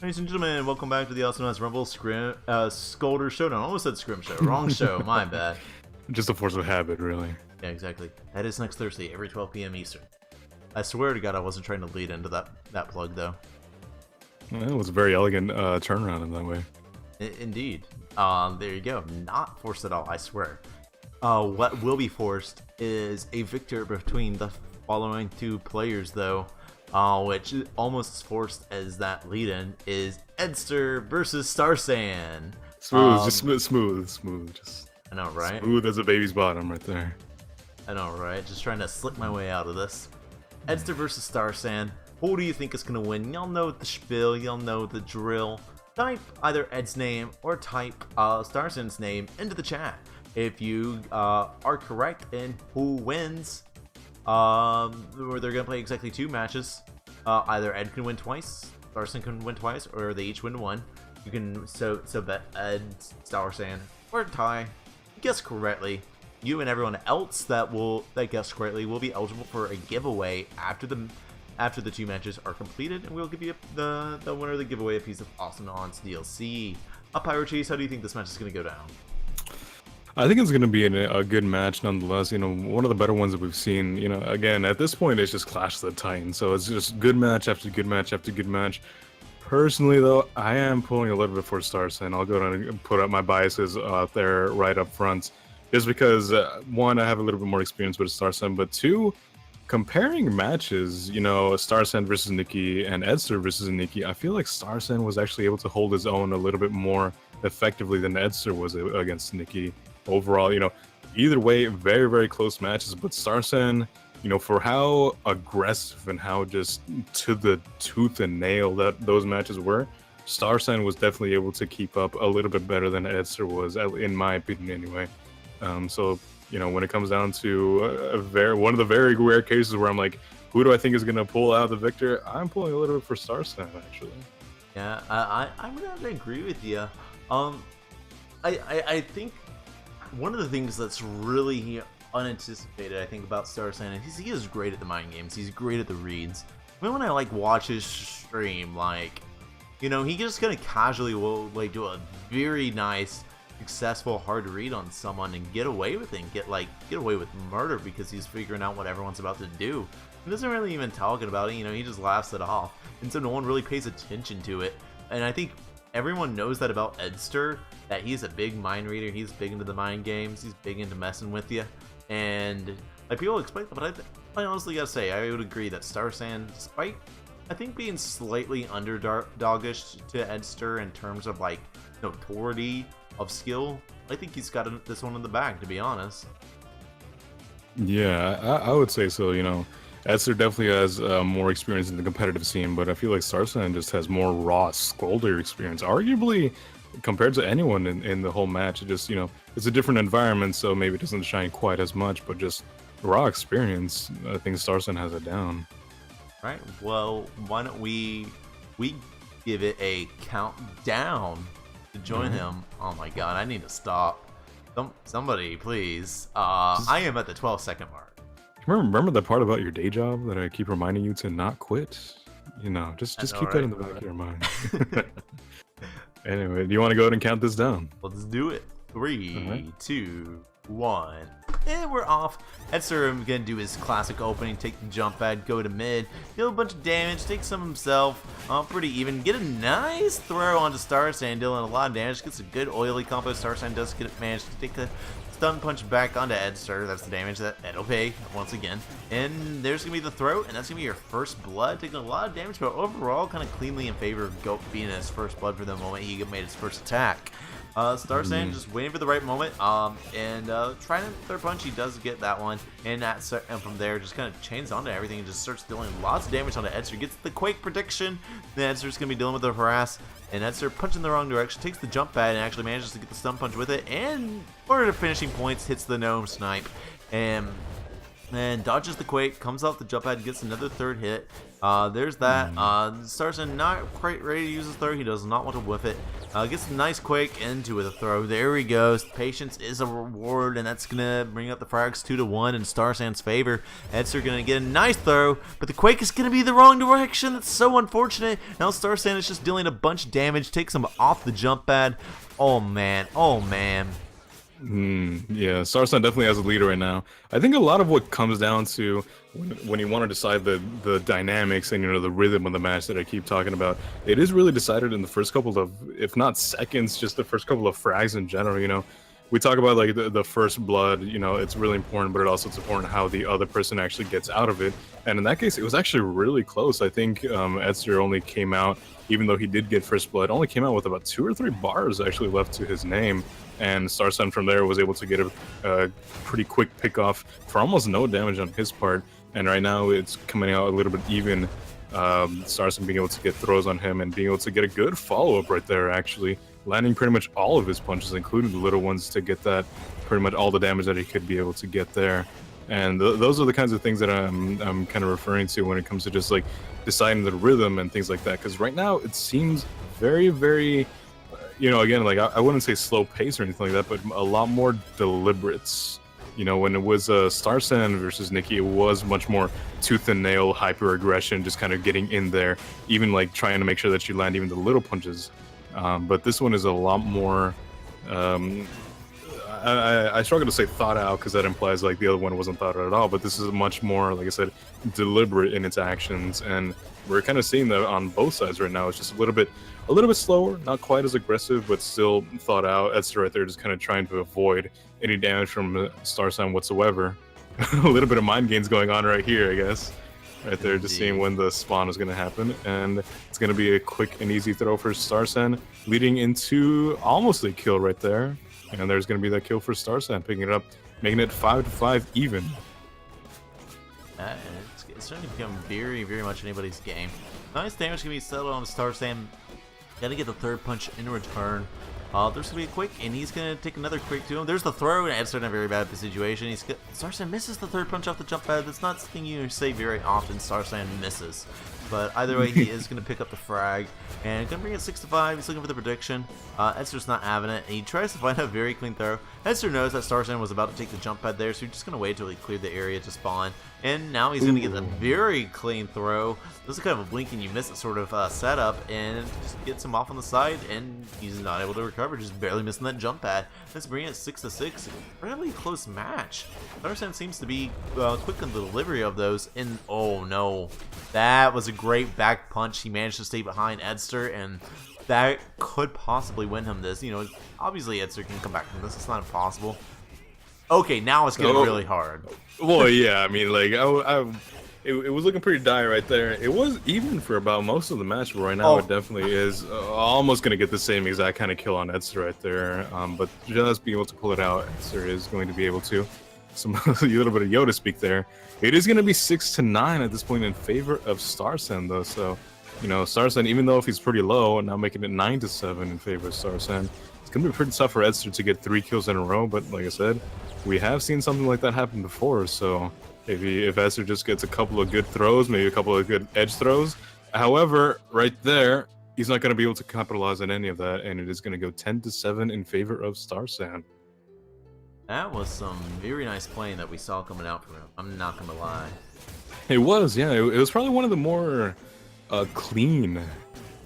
Ladies and gentlemen, welcome back to the Awesomenauts Rumble Skolldir Showdown. I almost said Scrim Show. Wrong show. My bad. Just a force of habit, really. Yeah, exactly. That is next Thursday, every 12 p.m. Eastern. I swear to God, I wasn't trying to lead into that plug, though. Well, it was a very elegant turnaround in that way. Indeed. There you go. Not forced at all, I swear. What will be forced is a victor between the following two players, though. Which is almost as forced as that lead-in is eddster versus Starsan. Smooth, just smooth. Just I know, right? Smooth as a baby's bottom right there. I know, right? Just trying to slip my way out of this. Eddster versus Starsan. Who do you think is going to win? Y'all know the spiel. Y'all know the drill. Type either Ed's name or type Starsan's name into the chat. If you are correct in who wins, they're going to play exactly 2 matches. Either Ed can win twice, Starsan can win twice, or they each win 1. You can so bet Ed, Starsan, or tie. Guess correctly. You and everyone else that guessed correctly will be eligible for a giveaway after the 2 matches are completed, and we'll give you the winner of the giveaway a piece of Awesomenauts DLC. Pyro Cheese, how do you think this match is going to go down? I think it's going to be a good match nonetheless. You know, one of the better ones that we've seen. You know, again, at this point, it's just Clash of the Titans. So it's just good match after good match after good match. Personally, though, I am pulling a little bit for Starsan. I'll go down and put up my biases out there right up front. Just because, 1, I have a little bit more experience with Starsan, but 2, comparing matches, you know, Starsan versus Nikki and eddster versus Nikki, I feel like Starsan was actually able to hold his own a little bit more effectively than eddster was against Nikki. Overall, you know, either way, very, very close matches, but Starsan, you know, for how aggressive and how just to the tooth and nail that those matches were, Starsan was definitely able to keep up a little bit better than eddster was, in my opinion anyway. So, you know, when it comes down to one of the very rare cases where I'm like, who do I think is going to pull out the victor? I'm pulling a little bit for Starsan, actually. Yeah, I'm going to agree with you. I think one of the things that's really unanticipated, I think, about Starsan is he is great at the mind games. He's great at the reads. I mean, when I watch his stream, you know, he just kind of casually will do a very nice, successful hard read on someone and get away with it, and get away with murder because he's figuring out what everyone's about to do. He doesn't really even talking about it. You know, he just laughs it off, and so no one really pays attention to it. And I think everyone knows that about eddster, that he's a big mind reader. He's big into the mind games. He's big into messing with you. And people expect that, but I honestly gotta say, I would agree that Starsan, despite I think being slightly underdoggish to eddster in terms of notoriety of skill, I think he's got this one in the bag, to be honest. Yeah, I would say so. You know, eddster definitely has more experience in the competitive scene, but I feel like Starsan just has more raw Skolldir experience, arguably compared to anyone in the whole match. It just, you know, it's a different environment, so maybe it doesn't shine quite as much, but just raw experience, I think Starsan has it down. Right, well, why don't we give it a countdown to join him. Oh my god, I need to stop. Somebody, please. I am at the 12-second mark. Remember the part about your day job that I keep reminding you to not quit? You know, just keep that in the back of your mind. Anyway, do you want to go ahead and count this down? Let's do it. 3, 2, 1. And we're off. Eddster gonna do his classic opening, take the jump pad, go to mid, deal a bunch of damage, take some himself, pretty even, get a nice throw onto Starsan, dealing a lot of damage, gets a good oily combo. Starsan does manage to take the stun punch back onto eddster. That's the damage that Ed will pay once again. And there's gonna be the throw, and that's gonna be your first blood, taking a lot of damage, but overall kind of cleanly in favor of Goat being his first blood for the moment he made his first attack. Starsan just waiting for the right moment, and trying to third punch. He does get that one, and from there just kind of chains onto everything and just starts dealing lots of damage onto eddster. Gets the quake prediction. Then eddster's gonna be dealing with the harass, and eddster punching the wrong direction, takes the jump pad and actually manages to get the stun punch with it, and for the finishing points hits the gnome snipe, and dodges the quake, comes off the jump pad, gets another third hit. There's that. Starsan not quite ready to use his third. He does not want to whiff it. Gets a nice quick into with a throw. There he goes. Patience is a reward, and that's gonna bring up the frags 2-1 in Starsan's favor. eddster gonna get a nice throw, but the quake is gonna be the wrong direction. That's so unfortunate. Now Starsan is just dealing a bunch of damage, takes him off the jump pad. Oh man, oh man. Yeah, Starsan definitely has a lead right now. I think a lot of what comes down to when you want to decide the dynamics and the rhythm of the match that I keep talking about, it is really decided in the first couple of, if not seconds, just the first couple of frags in general. We talk about like the first blood, it's really important, but it's important how the other person actually gets out of it. And in that case, it was actually really close. I think eddster only came out, even though he did get first blood, only came out with about 2 or 3 bars actually left to his name. And Starsan from there was able to get a pretty quick pick off for almost no damage on his part. And right now it's coming out a little bit even. Starsan being able to get throws on him and being able to get a good follow-up right there, actually. Landing pretty much all of his punches, including the little ones, to get that pretty much all the damage that he could be able to get there. And those are the kinds of things that I'm kind of referring to when it comes to just like deciding the rhythm and things like that. Because right now it seems very, very... again, like I wouldn't say slow pace or anything like that, but a lot more deliberate. When it was Starsan versus Nikki, it was much more tooth and nail, hyper aggression, just kind of getting in there, even like trying to make sure that you land even the little punches. But this one is a lot more. I struggle to say thought out because that implies like the other one wasn't thought out at all. But this is much more, like I said, deliberate in its actions, and we're kind of seeing that on both sides right now. It's just a little bit slower, not quite as aggressive, but still thought out. eddster right there just kind of trying to avoid any damage from Starsan whatsoever. A little bit of mind games going on right here, I guess. Right there, just seeing when the spawn is going to happen. And it's going to be a quick and easy throw for Starsan, leading into almost a kill right there. And there's going to be that kill for Starsan, picking it up, making it 5-5 even. It's starting to become very, very much anybody's game. Nice damage can be settled on Starsan. Gotta get the third punch in return. There's gonna be a quick, and he's gonna take another quick to him. There's the throw, and eddster in a very bad situation. Starsan misses the third punch off the jump pad. That's not something you say very often. Starsan misses, but either way, he is gonna pick up the frag and gonna bring it 6-5. He's looking for the prediction. eddster's not having it, and he tries to find a very clean throw. eddster knows that Starsan was about to take the jump pad there, so he's just gonna wait until he cleared the area to spawn. And now he's gonna get a very clean throw. This is kind of a blink and you miss it sort of setup, and just gets him off on the side, and he's not able to recover, just barely missing that jump pad. Let's bring it 6-6. Really close match. Starsan seems to be quick in the delivery of those, and oh no, that was a great back punch. He managed to stay behind eddster, and that could possibly win him this. Obviously eddster can come back from this. It's not impossible. Okay, now it's getting really hard. Well, yeah, I mean, like, it was looking pretty dire right there. It was even for about most of the match, but right now it definitely is almost going to get the same exact kind of kill on eddster right there. But just being able to pull it out, eddster is going to be able to. A little bit of Yoda speak there. It is going to be 6-9 at this point in favor of Starsan, though. So, Starsan, even though if he's pretty low, now making it 9-7 in favor of Starsan. It's going to be pretty tough for eddster to get 3 kills in a row, but like I said, we have seen something like that happen before, so if eddster just gets a couple of good throws, maybe a couple of good edge throws. However, right there, he's not going to be able to capitalize on any of that, and it is going to go 10-7 in favor of Starsan. That was some very nice playing that we saw coming out from him. I'm not going to lie. It was, yeah. It was probably one of the more clean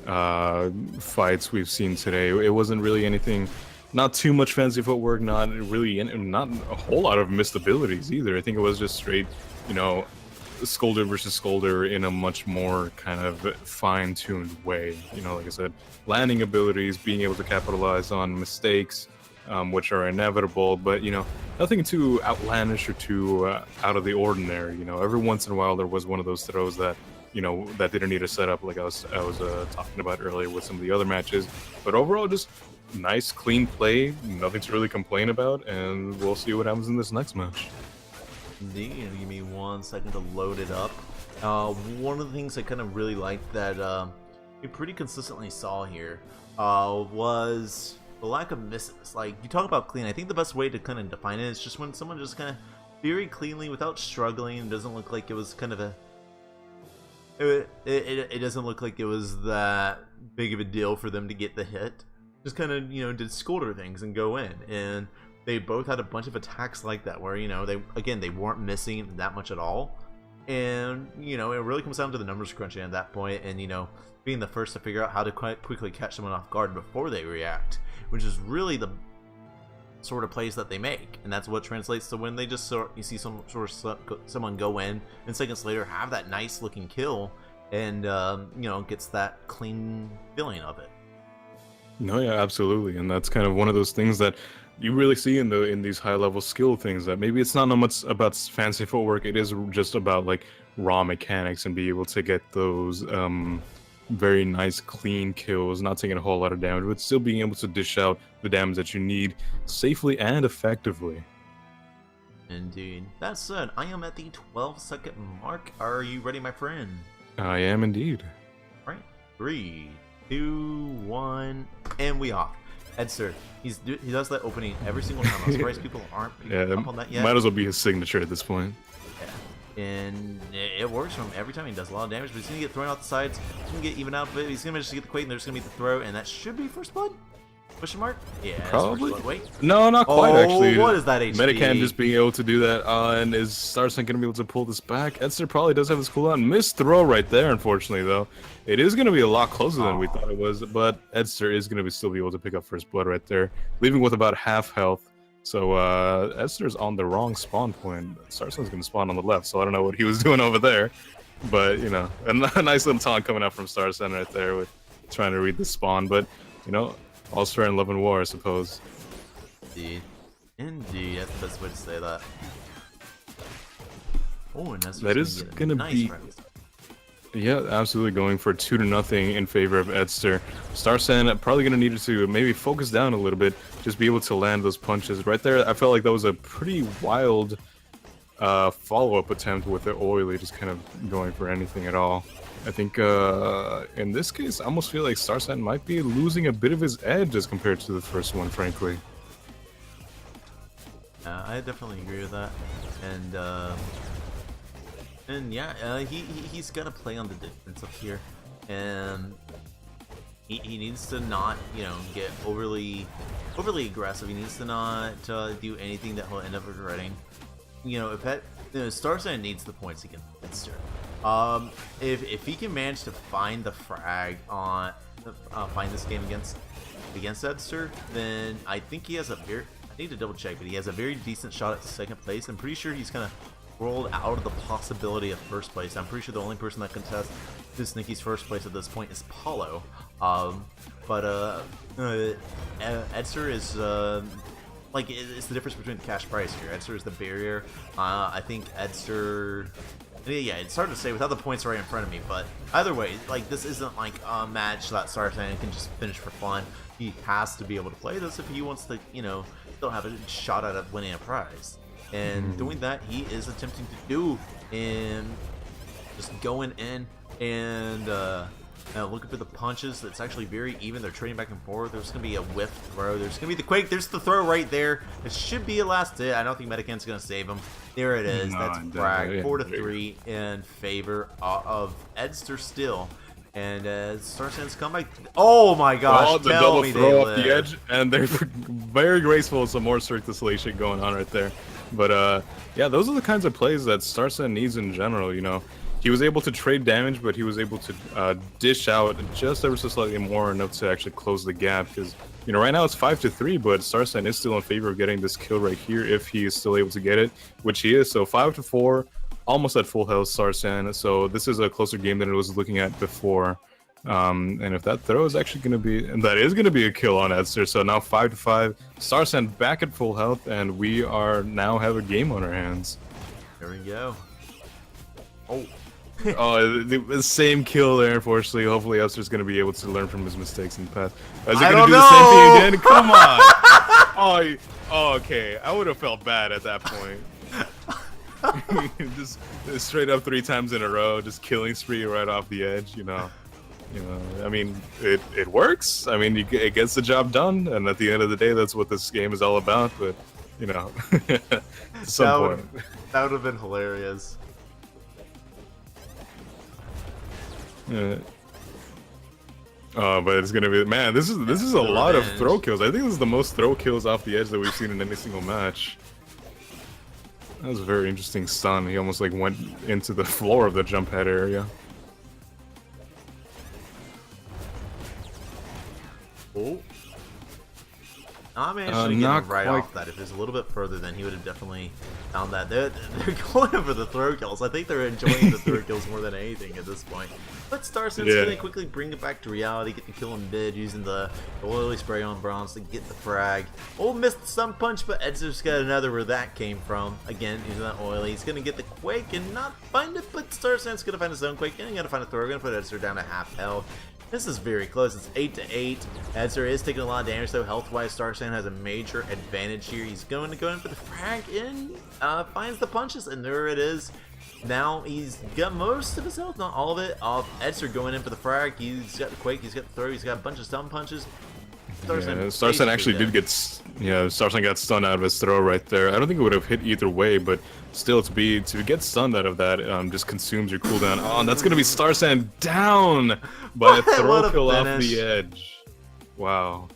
fights we've seen today. It wasn't really anything... Not too much fancy footwork, not a whole lot of missed abilities either. I think it was just straight, Skolldir versus Skolldir in a much more kind of fine-tuned way. Like I said, landing abilities, being able to capitalize on mistakes, which are inevitable, but nothing too outlandish or too out of the ordinary. Every once in a while there was one of those throws that that didn't need a setup, like I was talking about earlier with some of the other matches. But overall, just nice, clean play, nothing to really complain about, and we'll see what happens in this next match. Indeed, give me 1 second to load it up. One of the things I kind of really liked that we pretty consistently saw here was the lack of misses. Like, you talk about clean, I think the best way to kind of define it is just when someone just kind of very cleanly, without struggling, it doesn't look like it was kind of a... It doesn't look like it was that big of a deal for them to get the hit. just kind of, you know, did Skolldir things and go in. And they both had a bunch of attacks like that where, you know, they weren't missing that much at all. And, you know, it really comes down to the numbers crunching at that point, and, you know, being the first to figure out how to quite quickly catch someone off guard before they react, which is really the sort of plays that they make. And that's what translates to when they just you see someone go in and seconds later have that nice looking kill, and you know, gets that clean feeling of it. No, yeah, absolutely. And that's kind of one of those things that you really see in these high level skill things, that maybe it's not much about fancy footwork, it is just about like raw mechanics and be able to get those very nice clean kills, not taking a whole lot of damage, but still being able to dish out the damage that you need safely and effectively. Indeed. That said, I am at the 12-second mark. Are you ready, my friend? I am indeed. All right, 3, 2, 1, and we off. Eddster, he does that opening every single time. I'm surprised people aren't picking up on that yet. Might as well be his signature at this point. Yeah. And it works from every time. He does a lot of damage, but he's going to get thrown out the sides. He's going to get even out, but he's going to just get the quake, and there's going to be the throw, and that should be first blood? Question mark? Yeah, probably. First blood. Wait. No, not quite, actually. What is that HP? Medican just being able to do that, and is Starsan going to be able to pull this back? Eddster probably does have his cooldown. Missed throw right there, unfortunately, though. It is going to be a lot closer than we thought it was, but Eddster is going to still be able to pick up first blood right there, leaving with about half health. So Eddster's on the wrong spawn point. Starsan's going to spawn on the left, so I don't know what he was doing over there. But, you know, a nice little taunt coming out from Starsan right there with trying to read the spawn. But, you know, all fair in love and war, I suppose. Indeed. Indeed, that's the best way to say that. Oh, and that is going to be... Round. Yeah, absolutely going for 2-0 in favor of Eddster. Starsan probably going to need to maybe focus down a little bit, just be able to land those punches. Right there, I felt like that was a pretty wild follow-up attempt with the oily, just kind of going for anything at all. I think in this case, I almost feel like Starsan might be losing a bit of his edge as compared to the first one, frankly. I definitely agree with that. And yeah, he's got to play on the defense up here, and he needs to not, you know, get overly aggressive. He needs to not do anything that he'll end up regretting. You know, Starsan needs the points against Eddster. If he can manage to find the frag on find this game against Eddster, then I think he has a very, I need to double check, but he has a very decent shot at second place. I'm pretty sure he's kind of rolled out of the possibility of first place. I'm pretty sure the only person that contests this Nicky's first place at this point is Paulo. Eddster is like, it's the difference between the cash price here. Eddster is the barrier. I think Eddster, yeah, it's hard to say without the points right in front of me, but either way, like, this isn't like a match that Starsan can just finish for fun. He has to be able to play this if he wants to, you know, still have a shot at winning a prize. And doing that, he is attempting to do, and just going in and looking for the punches. It's actually very even. They're trading back and forth. There's going to be a whiff throw. There's going to be the quake. There's the throw right there. It should be a last hit. I don't think Medican's going to save him. There it is. That's frag. 4-3 in favor of Eddster still. And Starsan's comeback. Oh my gosh! Oh, the double throw off the edge, and they're very graceful. Some more Cirque du Soleil shit going on right there. But yeah, those are the kinds of plays that Starsan needs in general. You know, he was able to trade damage, but he was able to dish out just ever so slightly more enough to actually close the gap. Because, you know, right now it's 5-3, but Starsan is still in favor of getting this kill right here if he is still able to get it, which he is. So 5-4. Almost at full health, Starsan. So this is a closer game than it was looking at before. And if that throw is actually going to be, and that is going to be a kill on Eddster. So now 5-5. Starsan back at full health, and we are now have a game on our hands. There we go. Oh. Oh, the same kill there, unfortunately. Hopefully Eddster's going to be able to learn from his mistakes in the past. Is he going to do the same thing again? Come on. Oh, okay. I would have felt bad at that point. just straight up 3 times in a row, just killing spree right off the edge. You know. I mean, it works. I mean, it gets the job done, and at the end of the day, that's what this game is all about. But, you know, at some point, that would have been hilarious. But it's gonna be, man. This is a lot of revenge. throw kills. I think this is the most throw kills off the edge that we've seen in any single match. That was a very interesting stun. He almost like went into the floor of the jump head area. Oh. I managed to get not him right quite. off that. If it was a little bit further, then he would have definitely found that. They're going for the throw kills. I think they're enjoying the throw kills more than anything at this point. But Starsan's going to quickly bring it back to reality, get the kill in mid, using the oily spray on Bronze to get the frag. Oh, missed the stun punch, but eddster's got another where that came from. Again, using that oily. He's going to get the Quake and not find it, but Starsan's going to find his own Quake, and he's going to find a throw. We're going to put eddster down to half health. This is very close. It's 8-8. eddster is taking a lot of damage, though. Health-wise, Starsan has a major advantage here. He's going to go in for the frag and finds the punches, and there it is. Now he's got most of his health, not all of it. eddster going in for the frag. He's got the Quake. He's got the throw. He's got a bunch of stun punches. Starsan actually did get, Starsan got stunned out of his throw right there. I don't think it would have hit either way, but still, to get stunned out of that just consumes your cooldown. Oh, and that's gonna be Starsan down by a throw kill off the edge. Wow,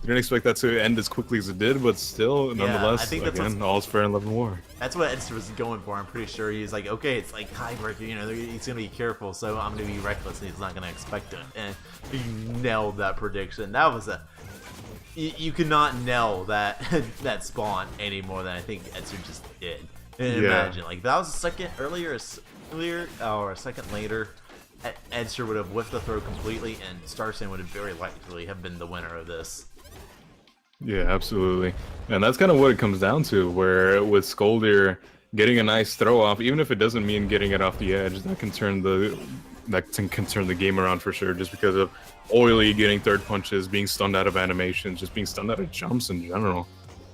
didn't expect that to end as quickly as it did, but still, nonetheless, I think that's again, all's fair in love and war. That's what eddster was going for. I'm pretty sure he's like, okay, it's like tiebreaker, you know, he's gonna be careful, so I'm gonna be reckless, and he's not gonna expect it. And he nailed that prediction. That was a you could not nail that that spawn any more than I think eddster just did. And imagine, like, that was a second earlier or a second later, eddster would have whiffed the throw completely, and Starsan would have very likely have been the winner of this. Yeah, absolutely. And that's kind of what it comes down to, where with Skolldir getting a nice throw off, even if it doesn't mean getting it off the edge, that can turn the game around for sure, just because of oily getting third punches, being stunned out of animations, just being stunned out of jumps in general.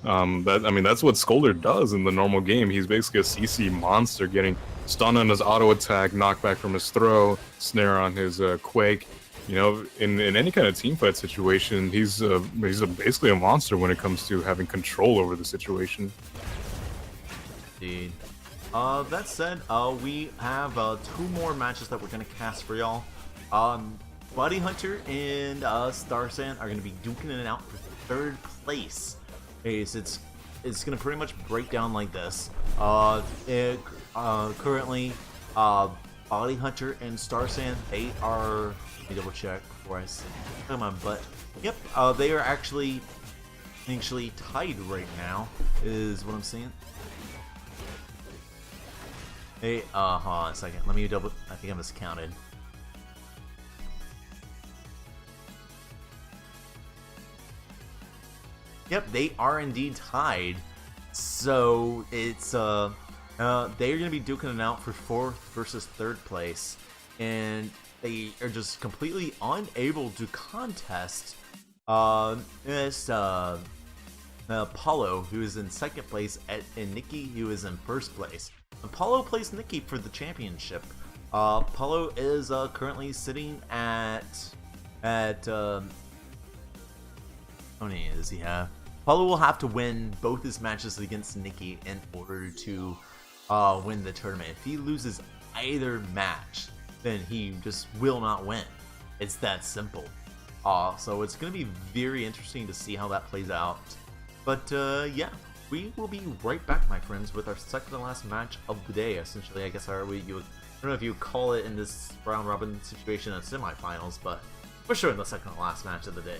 That's what Skolldir does in the normal game. He's basically a CC monster, getting stunned on his auto attack, knockback from his throw, snare on his Quake. You know, in any kind of team fight situation, he's basically a monster when it comes to having control over the situation. Indeed. That said, we have 2 more matches that we're gonna cast for y'all. Buddy Hunter and Starsan are gonna be duking it out for 3rd place. Okay, so it's gonna pretty much break down like this. Currently, Buddy Hunter and Starsan, they are. Let me double check before I say. Come on, but yep, they are actually tied right now. Is what I'm seeing. Hey, hold on a second. Let me double. I think I miscounted. Yep, they are indeed tied. So it's they are going to be duking it out for 4th versus 3rd place, and they are just completely unable to contest this Apollo, who is in 2nd place, and Nikki, who is in 1st place. Apollo plays Nikki for the championship. Apollo is currently sitting at how many does he have? Apollo will have to win both his matches against Nikki in order to win the tournament. If he loses either match, then he just will not win. It's that simple. So it's going to be very interesting to see how that plays out. But yeah, we will be right back, my friends, with our second to last match of the day. Essentially, I guess I don't know if you would call it in this round robin situation a semifinals, but we're showing the second to last match of the day.